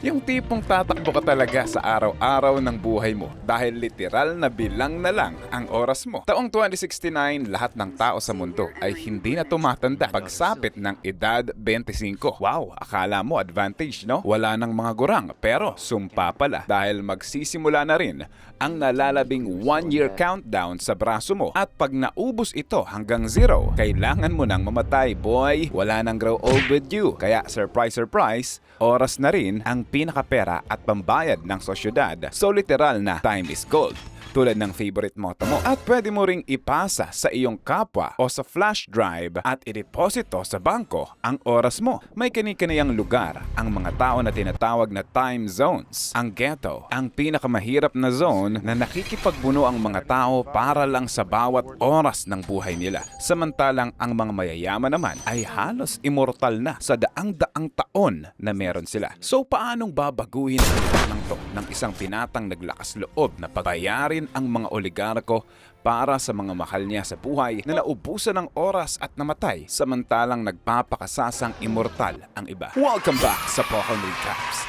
Yung tipong tatakbo ka talaga sa araw-araw ng buhay mo dahil literal na bilang na lang ang oras mo. Taong 2069, lahat ng tao sa mundo ay hindi na tumatanda pagsapit ng edad 25. Wow, akala mo advantage, no? Wala nang mga gurang, pero sumpa pala dahil magsisimula na rin ang nalalabing 1-year countdown sa braso mo. At pag naubos ito hanggang 0, kailangan mo nang mamatay, boy. Wala nang grow old with you. Kaya surprise, surprise, oras na rin ang pinakapera at pambayad ng sosyedad. So literal na time is gold, tulad ng favorite motto mo. At pwede mo ring ipasa sa iyong kapwa o sa flash drive at ideposito sa bangko ang oras mo. May kani-kaniyang lugar ang mga tao na tinatawag na time zones. Ang ghetto, ang pinakamahirap na zone na nakikipagbuno ang mga tao para lang sa bawat oras ng buhay nila. Samantalang ang mga mayayaman naman ay halos immortal na sa daang-daang taon na meron sila. So paanong babaguhin ang lang to ng isang pinatang naglakas loob na pagbayarin ang mga oligarko para sa mga mahal niya sa buhay na naubusan ng oras at namatay samantalang nagpapakasasang immortal ang iba? Welcome back sa Poco Recaps.